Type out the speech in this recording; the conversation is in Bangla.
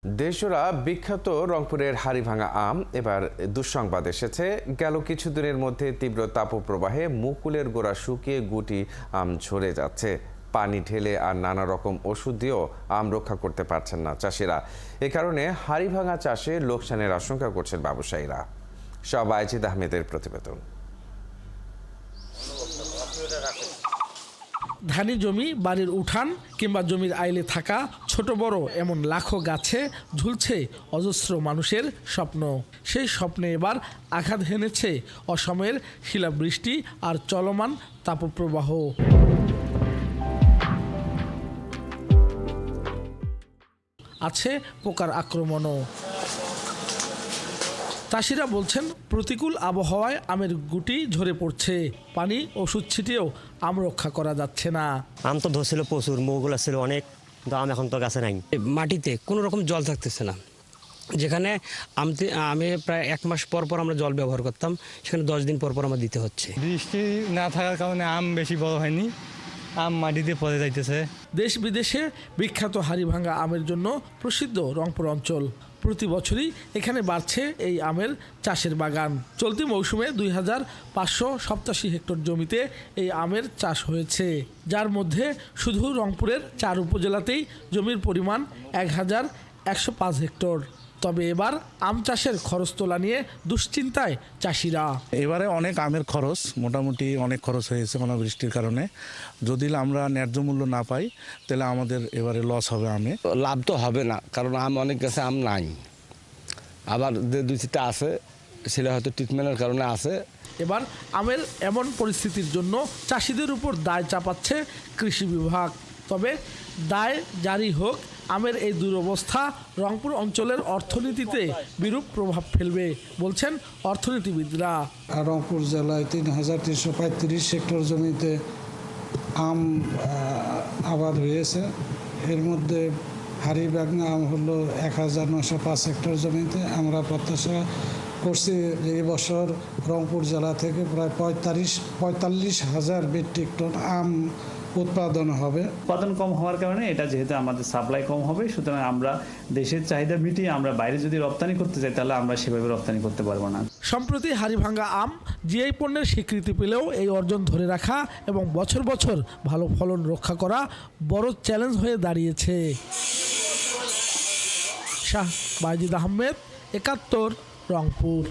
দেশজোড়া বিখ্যাত রংপুরের হাড়িভাঙা আম এবার দুঃসংবাদ এসেছে। গেল কিছুদিনের মধ্যে তীব্র তাপপ্রবাহে মুকুলের গোড়া শুকিয়ে গুটি আম ঝরে যাচ্ছে। পানি ঢেলে আর নানা রকম ওষুধ দিয়েও আম রক্ষা করতে পারছেন না চাষিরা। এ কারণে হাড়িভাঙা চাষে লোকসানের আশঙ্কা করছেন ব্যবসায়ীরা। সব আইজিদ আহমেদের প্রতিবেদন। ধানি জমি, বাড়ির উঠান কিংবা জমির আইলে থাকা ছোট বড় এমন লাখো গাছে ঝুলছে অজস্র মানুষের স্বপ্ন। সেই স্বপ্নে এবার আঘাত হেনেছে অসময়ের শিলাবৃষ্টি আর চলমান তাপপ্রবাহ। আছে পোকার আক্রমণও। চাষিরা বলছেন প্রতিকূল আবহাওয়ায় আমের গুটি ঝরে পড়ছে। পানি ওষুধ ছিটিয়েও আম রক্ষা করা যাচ্ছে না। আম তো ধরছিল প্রচুর, মুগুলা ছিল অনেক, আম এখন তো গাছে নাই। মাটিতে কোনো রকম জল থাকতেছে না। যেখানে আমি প্রায় 1 মাস পর পর আমরা জল ব্যবহার করতাম, সেখানে 10 দিন পর পর আমার দিতে হচ্ছে। বৃষ্টি না থাকার কারণে আম বেশি বড় হয়নি, আম মাটিতে পড়ে যাইতেছে। দেশ বিদেশে বিখ্যাত হাড়িভাঙা আমের জন্য প্রসিদ্ধ রংপুর অঞ্চল। প্রতি বছরই এখানে বাড়ছে এই আমের চাষের বাগান। চলতি মৌসুমে 2587 হেক্টর জমিতে এই আমের চাষ হয়েছে, যার মধ্যে শুধু রংপুরের 4 উপজেলাতেই জমির পরিমাণ 1105 হেক্টর। তবে এবার আম চাষের খরচ তোলা নিয়ে দুশ্চিন্তায় চাষিরা। এবারে অনেক আমের খরচ, মোটামুটি অনেক খরচ হয়েছে অনাবৃষ্টির কারণে। যদি আমরা ন্যায্য মূল্য না পাই তাহলে আমাদের এবারে লস হবে আমে। লাভ তো হবে না, কারণ আম অনেক গাছে আম নাই, আবার যে 2-3টা আছে সেটা হয়তো ট্রিটমেন্টের কারণে আছে। এবার আমের এমন পরিস্থিতির জন্য চাষিদের উপর দায় চাপাচ্ছে কৃষি বিভাগ। তবে দায় জারি হোক, আমের এই দুরবস্থা রংপুর অঞ্চলের অর্থনীতিতে বিরূপ প্রভাব ফেলবে বলছেন অর্থনীতিবিদরা। রংপুর জেলায় 3335 হেক্টর জমিতে আম আবাদ হয়েছে। এর মধ্যে হাড়িভাঙা আম হলো 1905 হেক্টর জমিতে। আমরা প্রত্যাশা করছি যে এবছর রংপুর জেলা থেকে প্রায় 45,000 মেট্রিক টন আম উৎপাদন হবে। উৎপাদন কম হওয়ার কারণে এটা যেহেতু আমাদের সাপ্লাই কম হবে, সুতরাং আমরা দেশের চাহিদা মিটিয়ে আমরা বাইরে যদি রপ্তানি করতে চাই তাহলে আমরা সেভাবে রপ্তানি করতে পারবো না। সম্প্রতি হাড়িভাঙা আম জিআই পণ্যের স্বীকৃতি পেলেও এই অর্জন ধরে রাখা এবং বছর বছর ভালো ফলন রক্ষা করা বড় চ্যালেঞ্জ হয়ে দাঁড়িয়েছে। শাহ আইজিদ আহমেদ, 71, রংপুর।